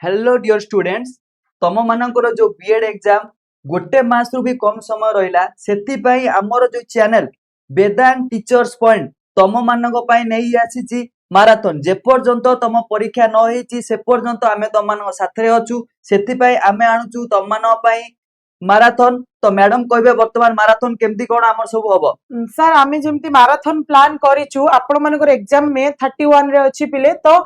Hello dear students तम मानकर जो बीएड एग्जाम गोटे मास रु भी कम समय रहिला सेति आमर जो चैनल वेदांत टीचर्स पॉइंट तम मानक पई नहीं आसीची माराथन जे पर्यंत तम परीक्षा न होईची से पर्यंत आमे तम मानक साथे अछु सेति आमे आणुचु तम मानक पई माराथन। तो मैडम कहबे वर्तमान माराथन केमती कोन हमर सब हबो? सर आमे जेमती माराथन प्लान करिछु आपण मानकर एग्जाम में 31 रे अछि पिले तो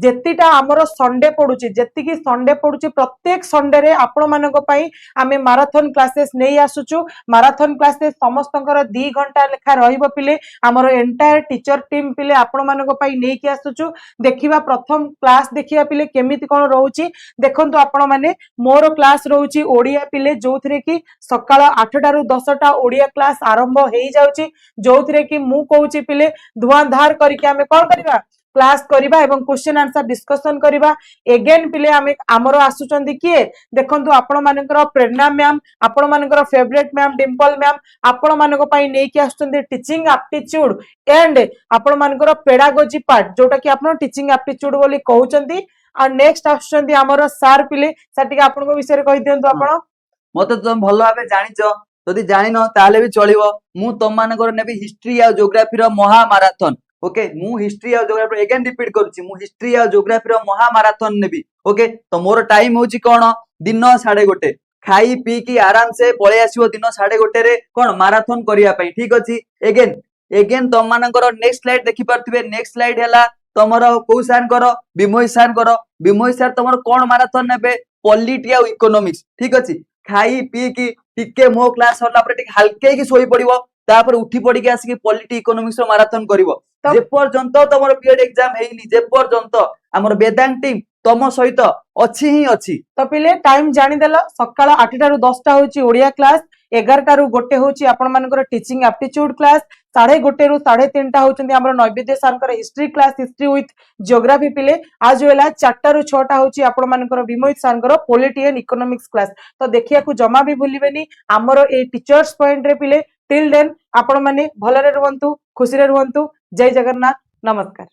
जेतिटा आमर संडे पडुची जेतिकी संडे पडुची प्रत्येक संडे रे आपण मानक पई आमे माराथन क्लासेस नहीं आसुचु। माराथन क्लासेस समस्तकर 2 घंटा लेखा रहिबो पिले आमर एंटायर टीचर टीम पिले आपण मानक पई नै कि आसुचु। देखिबा प्रथम क्लास देखिबा पिले केमिति कोन रहउची देखंतु आपण माने मोर क्लास रहउची ओडिया पिले जोथरे कि सकाळ 8टा रु 10टा ओडिया क्लास आरंभ हेई जाउची जोथरे कि मु कहउची पिले धुआंधार करिके आमे कोन करिबा क्लास करिबा एवं क्वेश्चन आंसर डिस्कशन करिबा। एगेन पिले आमे हमरो आसुचंदी किए देखंतु आपण मानकर प्रेरणा मैम आपण मानकर फेवरेट मैम डिंपल मैम आपण मानक पई नै कि आसुचंदी टीचिंग एप्टीट्यूड एंड आपण मानकर पेडागोजी पार्ट जोटा कि आपण टीचिंग एप्टीट्यूड बोली कहउचंदी। आ नेक्स्ट आसुचंदी हमरो सर पिले सटिक आपण को विषय कहि दियंतु आपण मते तुम भलो भाबे जानिचो जदि जानिनो ताले भी चलिबो। मु तम मानकर नेबी हिस्ट्री आ ज्योग्राफी रो महामाराथन ओके मु हिस्ट्री आ ज्योग्राफी अगेन रिपीट करूची मु हिस्ट्री आ ज्योग्राफी रो महामाराथन नेबी ओके। तो मोर टाइम होची कोन दिन 1:30 खाई पी की आराम से पळे आसीबो दिन 1:30 रे कोन माराथन करिया पई ठीक अछि। एगेन एगेन तम मानकर नेक्स्ट स्लाइड देखि परथिबे नेक्स्ट स्लाइड हैला तमरो को सान करो विमोही सर तमरो कोन माराथन नेबे पॉलिटी आ इकोनॉमिक्स ठीक अछि। खाई पी की टिके मो क्लास होला पर टिक हल्के की सोई पड़िबो तापर उठी पड़ी के आसी पॉलिटी इकोनॉमिक्स रो माराथन करिवो जे पर्यंत तमरो बीएड एग्जाम हेइनी जे पर्यंत हमर वेदांत टीम तम सहित अछि ही अछि। तो पिले टाइम जानि देला सकाळ 8टा रु 10टा होची ओडिया क्लास 11टा रु गोटे होची आपण मानकर टीचिंग एप्टीट्यूड क्लास 1:30 रु 3:30 होचंदी हमर नैवेद्य सरकर history class history with geography पिले आज वेला 4टा रु 6टा होची आपण मानकर विमोहित सरकर पॉलिटी एंड इकोनॉमिक्स क्लास। तो देखिया को जमा भी भूलिबेनी हमर ए टीचर्स पॉइंट रे पिले टिल देन आपण माने भलरे रहंतु खुशी रे रहंतु। जय जगन्नाथ नमस्कार।